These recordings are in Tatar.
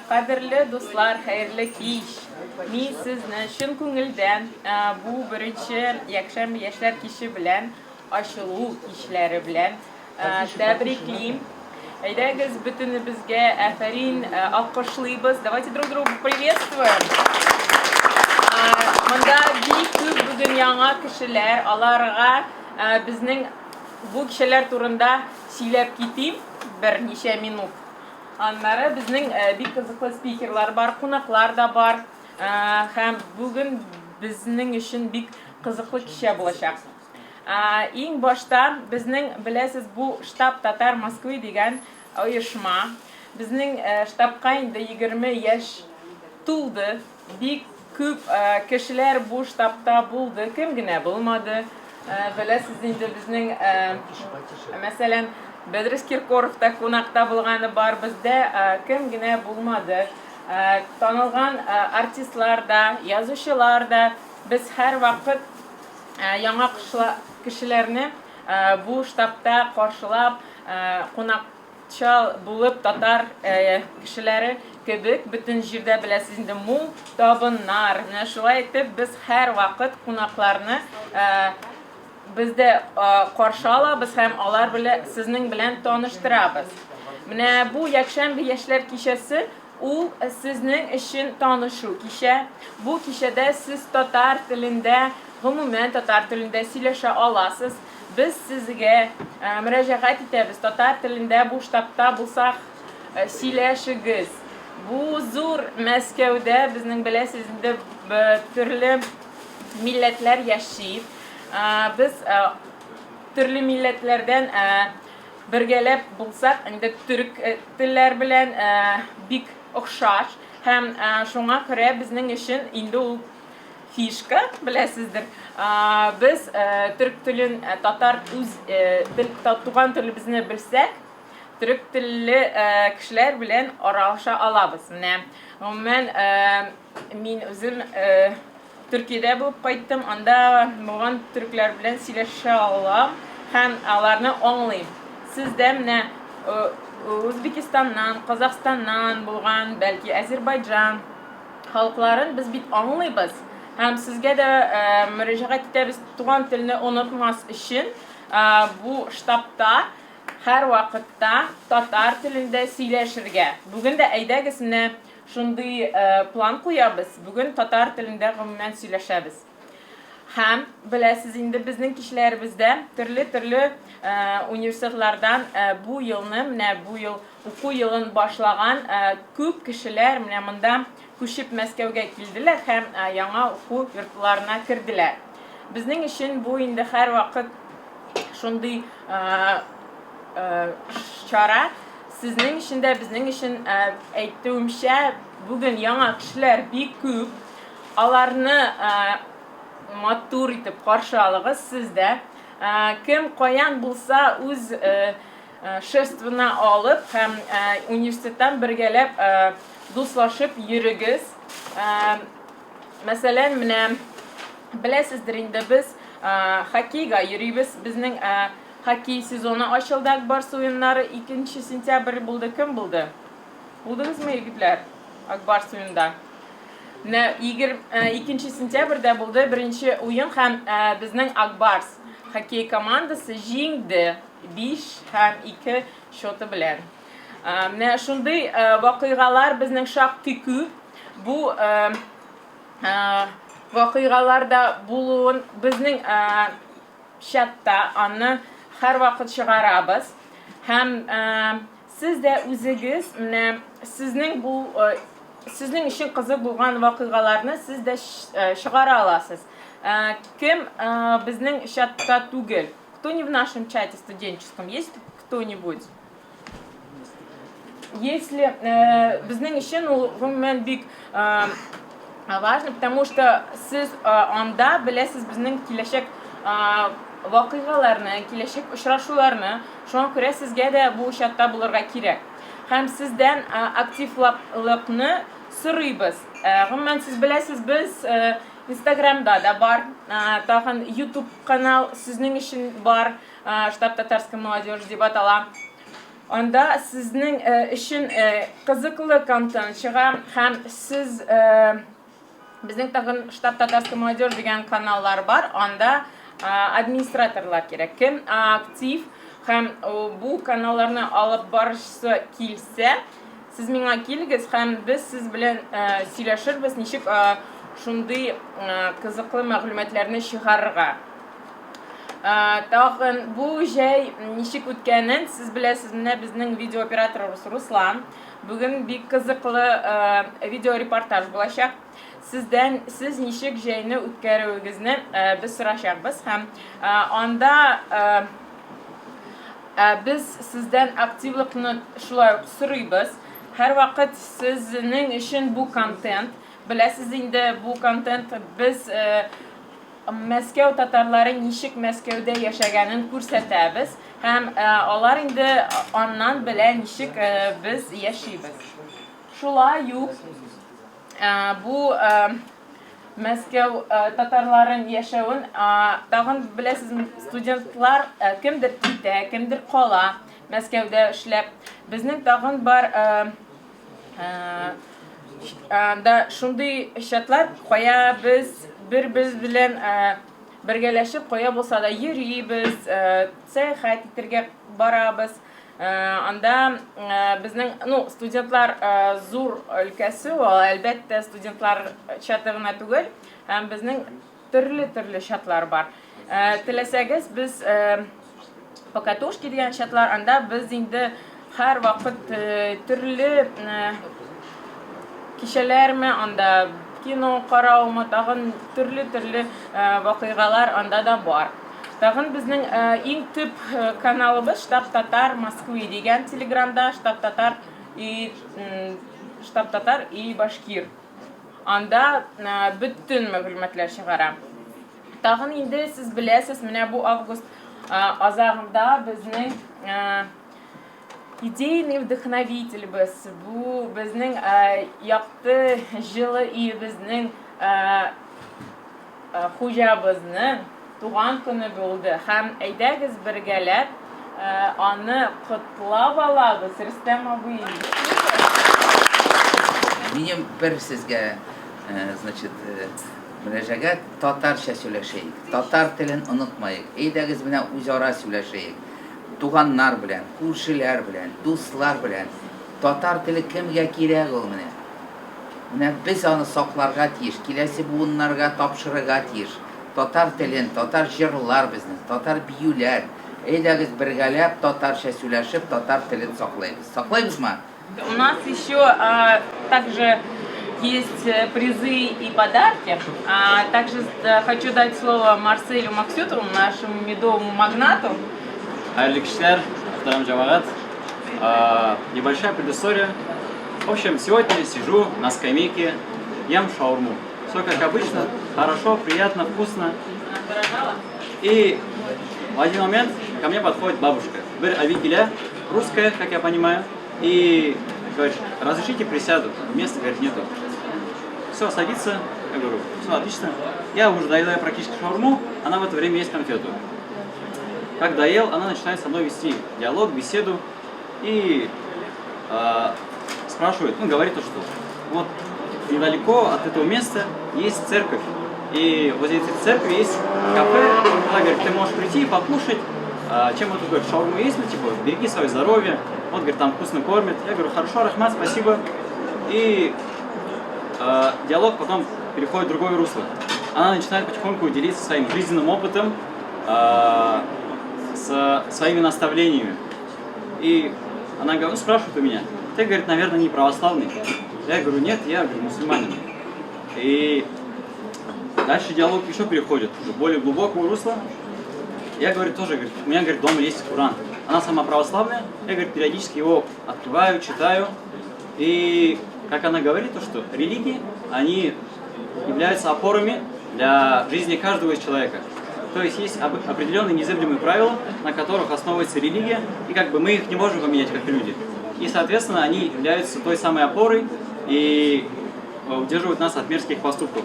Кадерле дуслар, хәерле кич. Мин сезне чын күңелдән бу беренче якшәмбе яшьләр киче белән ачылу кичләре белән тәбриклим. Әйдәгез бөтенебезгә афәрин алкышлыйбыз. Давайте друг друга приветствуем. Монда бик күп бүген яңа кешеләр, аларга безнең бу кешеләр турында сөйләп китим берничә минут. Аннары безнең бик кызыклы спикерлар бар, кунаклар да бар. Һәм бүген безнең өчен бик кызыклы кичә булачак. Иң башта безнең беләсез бу штаб Татар Москвы дигән оешма. Безнең штабка инде 20 яшь тулды. Бик күп кешеләр бу штабта булды, кем генә булмады. Беләсез инде безнең мәсәлән Бедрис Киркоров та кунакта булганы бар, бездә кем генә булмады. Танылган артистлар да, язучылар да, без һәр вакыт яңа кешеләрне бу штабта каршылап, кунакча булып татар кешеләре кебек бөтен җирдә беләсез инде мул табыннар. Менә шулай итеп без һәр вакыт кунакларны бездә каршы алабыз һәм алар белән сезнең белән таныштырабыз. Менә бу якшәмбе яшьләр кичәсе ул сезнең өчен танышу кичә. Бу кичәдә сез татар телендә, гомумән татар телендә сөйләшә аласыз. Без сезгә мөрәҗәгать итәбез. Татар телендә бу штабта булсак сөйләшегез. Бу зур Мәскәүдә безнең беләсез инде төрле милләтләр яши. Biz türlü milletlerden birgelep bulsak, indi Türk tiller bilen bik oxşar. Hem şuna göre bizning için indi ul fişka bilesizdir. Biz Türk tilin Tatar tugan tilimizni bilsek, Türk tilli kişiler bilen aralaşa alabız. Men özüm Türkiye'de булып кайттым, анда булган türklәр белән сөйләшә алам һәм аларны аңлыйм. Сездә менә Үзбекстаннан, Казакъстаннан булган, бәлки Азербайҗан халыкларын без бит аңлыйбыз. Һәм сезгә дә мөрәҗәгать итәбез туган телне онытмас өчен бу штабта һәр вакытта татар телендә сөйләшергә. Бүген дә әйдәгез менә шундый план куябыз. Бүген татар телендә гомумән сөйләшәбез. Һәм беләсез инде безнең кешеләребездә төрле университетлардан бу елны, менә бу ел уку елын башлаган күп кешеләр менә монда күчеп Мәскәүгә килделәр һәм яңа уку йортларына керделәр. Безнең өчен бу инде һәр вакыт шундый чара. Сезнең өчен дә, безнең өчен әйтүемчә, бүген яңа кешеләр бик күп. Аларны матур итеп каршы алыгыз сездә. Кем каян булса үз шествына алып һәм университеттан бергәләп дуслашып йөрегез. Мәсәлән, менә беләсездер инде без хоккейга йөрибез. Безнең хоккей сезоны ачылды, Акбарс уеннары 2 сентябрь булды. Кем булды? Булдыңызмы, егетләр? Акбарс уенда. 2 сентябрьдә булды беренче уен һәм безнең Акбарс хоккей командасы җиңде 5-2 счеты белән. Менә шундый вакыйгалар безнең шактый күп. Бу вакыйгаларда булуын безнең чатта аны һәр вакыт чыгарабыз. Һәм сез дә үзегез менә сезнең өчен кызык булган вакыйгаларны сез дә чыгара аласыз. Кем безнең чатта түгел? Кто не в нашем чате студенческом? Есть кто-нибудь? Если безнең өчен ул гомумән бик важно, потому что сез анда беләсез безнең киләчәк вакыйгаларны, киләчәк очрашуларны, шуңа күрә сезгә дә бу чатта булырга кирәк. Һәм сездән активлыкны сорыйбыз. Гомумән сез беләсез, без Инстаграмда да бар, тагын YouTube канал сезнең өчен бар, штаб татарская молодежь дип атала. Анда сезнең өчен кызыклы контент чыга һәм сез безнең тагын штаб Татарская молодежь дигән каналлар бар. Анда администраторлар кирәк. Кем актив һәм бу каналларны алып барышсы килсә, сез миңа килегез һәм без сез белән сөйләшербез, ничек шундый кызыклы мәгълүматларны чыгарырга. Тагын бу җәй ничек үткәнен сез беләсез, менә безнең видеооператорыбыз Руслан. Бүген бик кызыклы видеорепортаж булачак. Сез ничек җәйне үткәрүегезне без сорашабыз һәм анда biz sizden aktivlikni şulay sürüyüz. Her vakit sizin için bu content. Biləsiz indi bu content biz Moskva tatarları nişik Moskvada yaşaganın күрсәтәбез. Hem onlar indi ondan bilə nişik biz yaşayız. Şulay yok. Bu Moskva tatarların yaşavın tağın biləsiz studentlar kimdir kitə, kimdir qala Moskvada işləb. Bizning tağın var da şunday şartlar qoya biz biz bilan birgələşib qoya bolsa da yürüyübüz, səyahət etərgə barabız. Анда безнең студентлар зур өлкәсе, әлбәттә студентлар чаты гына түгел, һәм безнең төрле чатлар бар. Теләсәгез без покатушки дигән чатлар, анда без инде һәр вакыт төрле кичәләрме, анда кино караумы, тагын төрле вакыйгалар анда да бар. Тагын безнең иң төп каналыбыз Штаб Татар Москвы дигән телеграмда, Штаб Татар и Башкир. Анда бөтен мәгълүматлар чыгара. Тагын инде сез беләсез, менә бу август азагында безнең идейный вдохновитель без. Бу безнең якты җылы и безнең хуҗабызның туган көне булды. Һәм әйдәгез бергәләп аны котлап алабыз. Рөстәм абый. Минем бер сезгә, значит, мөрәҗәгать татарча сөйләшәйек. Татар телен онытмайык. Әйдәгез менә үзара сөйләшәйек. Туганнар белән, күршеләр белән, дуслар белән. Татар теле кемгә кирәк ул менә? Менә без аны сакларга тиеш, киләсе буыннарга тапшырырга тиеш. Татар телен, татар җырлар безнең, татар биюләр. Әйдәгез бергәләп татарча сөйләшеп, татар телен саклайбыз. Саклайбызмы? У нас еще также есть призы и подарки. Также хочу дать слово Марселю Максютову, нашему медовому магнату. Хайрлы кишләр, Ахтарам Джамагат. Небольшая предыстория. В общем, сегодня сижу на скамейке, ем шаурму. Все как обычно, хорошо, приятно, вкусно. И в один момент ко мне подходит бабушка. Бер Авикеля, русская, как я понимаю. И говорит, разрешите присяду? Места, говорит, нету. Все, садится. Я говорю, все, отлично. Я уже доедаю практически шаурму, она в это время ест конфету. Как доел, она начинает со мной вести диалог, беседу. И спрашивает, говорит то, что вот недалеко от этого места есть церковь. И возле этой церкви есть кафе. Она говорит, ты можешь прийти и покушать. Чем это, говорит, шаурму есть, типа, береги свое здоровье. Вот, говорит, там вкусно кормят. Я говорю, хорошо, Рахмат, спасибо. И диалог потом переходит в другое русло. Она начинает потихоньку делиться своим жизненным опытом, со своими наставлениями. И она спрашивает у меня, ты, говорит, наверное, не православный? Я говорю, нет, я, говорю, мусульманин. И дальше диалог еще переходит в более глубокое русло. Я, говорит, тоже, говорит, у меня, говорит, дома есть Коран. Она сама православная, я, говорит, периодически его открываю, читаю. И, как она говорит, то, что религии, они являются опорами для жизни каждого из человека. То есть есть определенные незыблемые правила, на которых основывается религия, и как бы мы их не можем поменять как люди. И, соответственно, они являются той самой опорой и удерживают нас от мерзких поступков.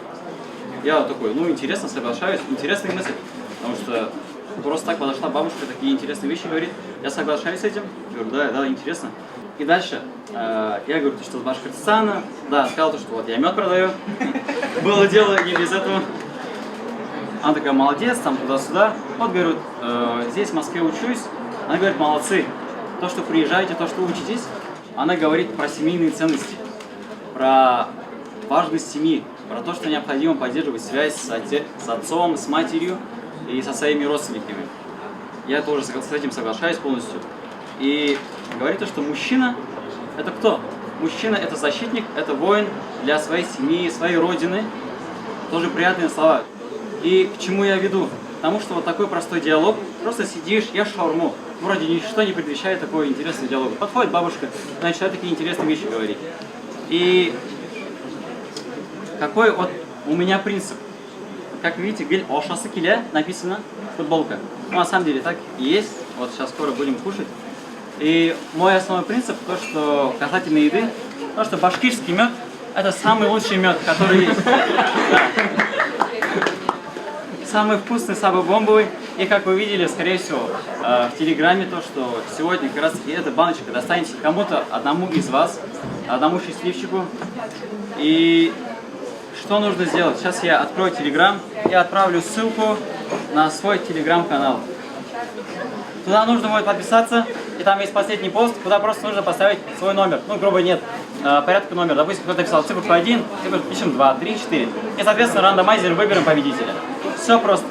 Я такой, интересно, соглашаюсь, интересная мысль, потому что Просто так подошла бабушка, такие интересные вещи говорит. Я соглашаюсь с этим. Говорю, да, интересно. И дальше я говорю, ты что, с Башкортостана? Да, сказал, что вот я мед продаю. Было дело не без этого. Она такая, молодец, там туда-сюда. Вот, говорю, здесь в Москве учусь. Она говорит, молодцы. То, что приезжаете, то, что учитесь. Она говорит про семейные ценности. Про важность семьи. Про то, что необходимо поддерживать связь с отцом, с матерью и со своими родственниками. Я тоже с этим соглашаюсь полностью. И говорит то, что мужчина – это кто? Мужчина – это защитник, это воин для своей семьи, своей родины. Тоже приятные слова. И к чему я веду? Потому что вот такой простой диалог. Просто сидишь, ешь шаурму. Вроде ничто не предвещает такой интересный диалог. Подходит бабушка, начинает такие интересные вещи говорить. И какой вот у меня принцип? Как видите, гель ошасы киля написано футболка. Ну, на самом деле так и есть. Вот сейчас скоро будем кушать. И мой основной принцип, то, что касательно еды, то, что башкирский мед – это самый лучший мед, который есть. Самый вкусный, самый бомбовый. И как вы видели, скорее всего, в Телеграме, то, что сегодня как раз таки эта баночка достанется кому-то, одному из вас, одному счастливчику. И что нужно сделать? Сейчас я открою Телеграм и отправлю ссылку на свой Телеграм-канал. Туда нужно будет подписаться, и там есть последний пост, куда просто нужно поставить свой номер. Ну, грубо нет, порядка номер. Допустим, кто-то писал цифру 1, цифру пишем 2, 3, 4. И, соответственно, рандомайзер выберем победителя. Все просто.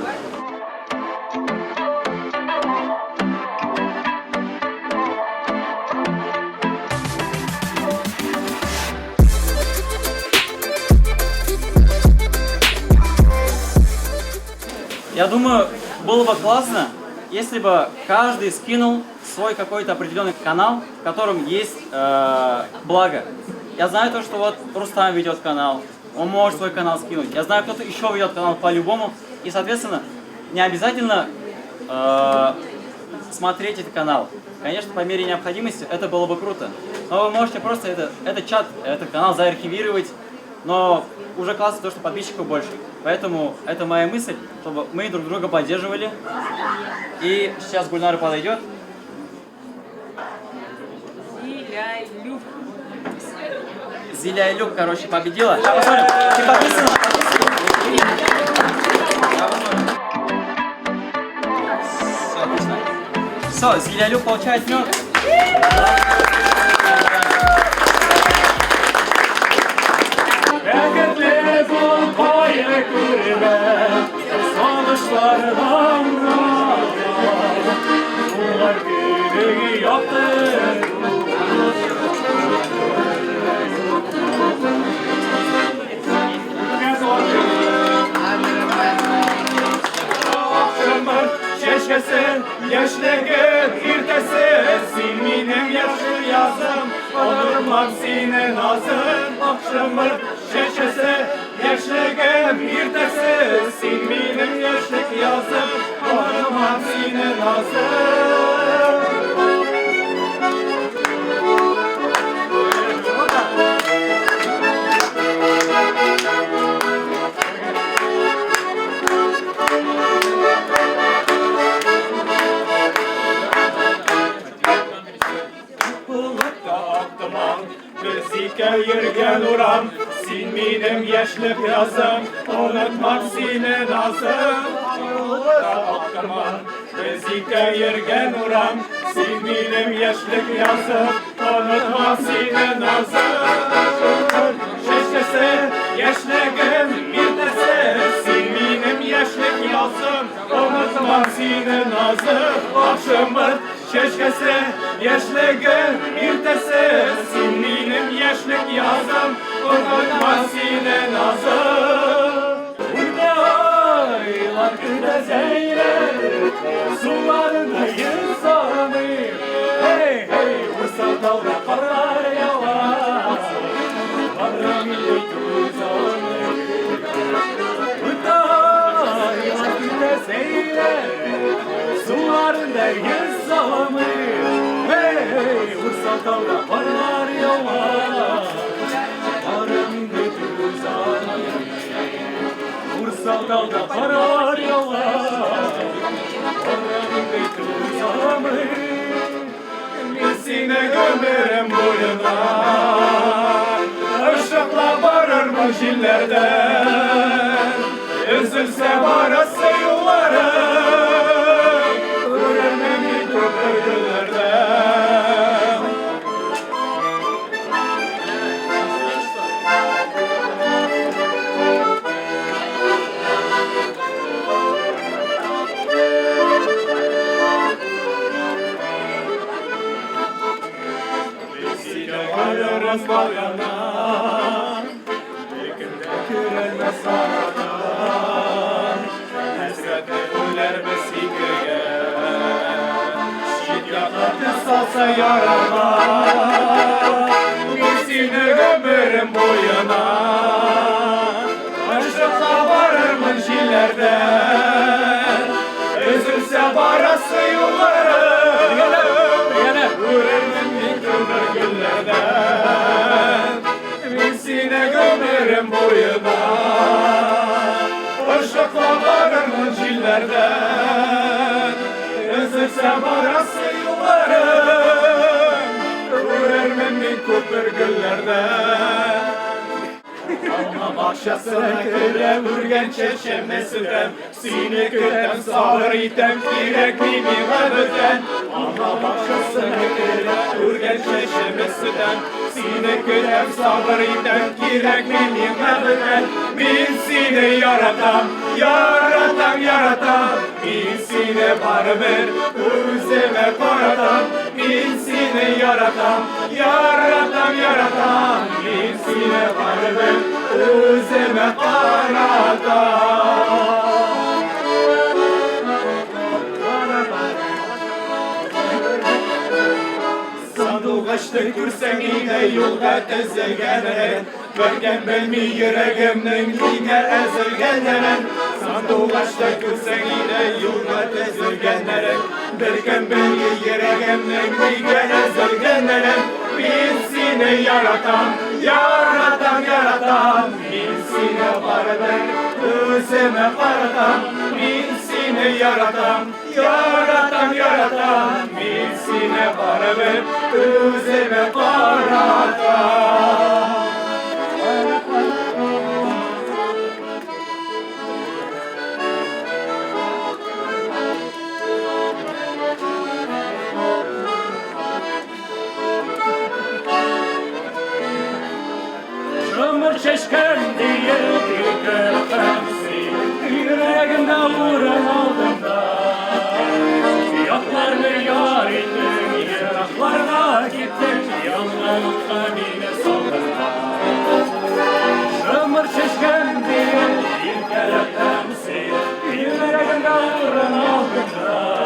Я думаю, было бы классно, если бы каждый скинул свой какой-то определенный канал, в котором есть благо. Я знаю то, что вот Рустам ведет канал, он может свой канал скинуть. Я знаю, кто-то еще ведет канал по-любому. И, соответственно, не обязательно смотреть этот канал. Конечно, по мере необходимости это было бы круто. Но вы можете просто этот чат, этот канал заархивировать. Но уже классно то, что подписчиков больше. Поэтому это моя мысль, чтобы мы друг друга поддерживали. И сейчас Гульнара подойдет. Зиляйлюк, короче, победила. Сейчас посмотрим. Ты подписана? Все, отлично. Все, Зиляйлюк получает мед. Yaşlıgın irtesi silminin yaşı yazım olur maksine nazım akşamır şeşesi yaşlıgın irtesi silminin yaşlık yazım olur maksine nazım Yürgen uram, silminim yaşlık yazım, unutmak sine nazım. Yolda aklıma, bezike yürgen uram, silminim yaşlık yazım, unutmak sine nazım. Şeşese, yaşlıgın bir dese, silminim yaşlık yazım, unutmak sine nazım. Akşamır, şeşkese, yaşlıgın bir dese, silminim yaşlık yazım, unutmaz yine nazım. Hurdaylar güne zeyler, sularında insanı. Hey hey, vursa dalga karlar yavar, varra milli tuzanı. Hurdaylar güne zeyler, sularında insanı. Hey hey, vursa dalga karlar yavar, Vursa dalga karar yalan, gömerim boyuna Işıkla varır mı jillerden Üzülse barası yolları Görür beni köpürgüllerden Varırız bayana Bir günde kürelmez aradan Hasrete öler besikeye Şidyalarda salsa yarama Birisini gömerim boyuna Aşıkla varır mınşillerden Üzülse barası yolları Vururmen bir kömür güllerden Birisine gömerim boyuna Işıkla varır mıncillerden Üzülse barası yolları Vururmen bir kömür güllerden Alma bakşasına köre vurgen çeşemesinden Sine kötem sağır item kirek mimi gıbıten Alma bakşasına köre vurgen çeşemesinden Sine kötem sağır item kirek mimi gıbıten Min sine yaratam, yaratam, yaratam Min sine barber, üzeme karatam Min sine yaratam, yaratam, yaratam Min sine barber, üzeme karatam Sandıqaştı gürsen yine yolga tezilgeneren Vergen belmi yüreğimden yine ezilgeneren Sandıqaştı gürsen yine yolga tezilgeneren Vergen belmi yüreğimden yine ezilgeneren Binsine yaratam, yaratam, yaratam Binsine barber, üzeme karatam Binsine yaratam, yaratam, yaratam Binsine barber, üzeme karatam Ömür çeşken diye bir kefemsi Yüreğimde vuran aldığımda Yaklarını yar ettim, yıraklarına gittim Yanlarımda yine saldırma Ömür çeşken diye bir kefemsi Yüreğimde vuran aldığımda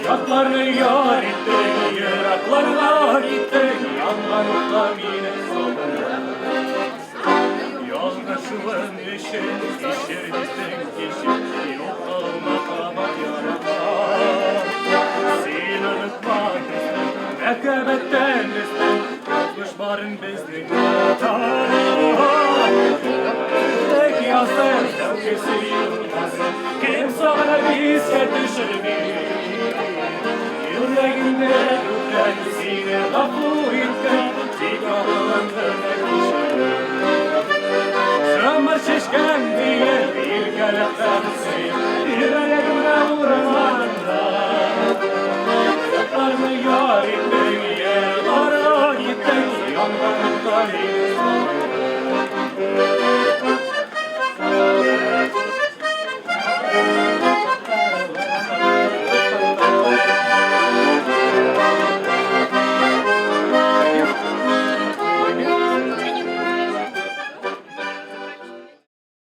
Yaklarını yar ettim, yıraklarına gittim Yanlarımda yine saldırma Yoldaşımın işi, işlerimizden kişi Yok olmak yarama Seni unutmak istem, mekabetten istem Yokmuş barın bezlik Tek yazdım, sevgisi yılmasın Kim sana bizke düşür bir Yüreğimde yüklen, sine lafı itken Çıkarılan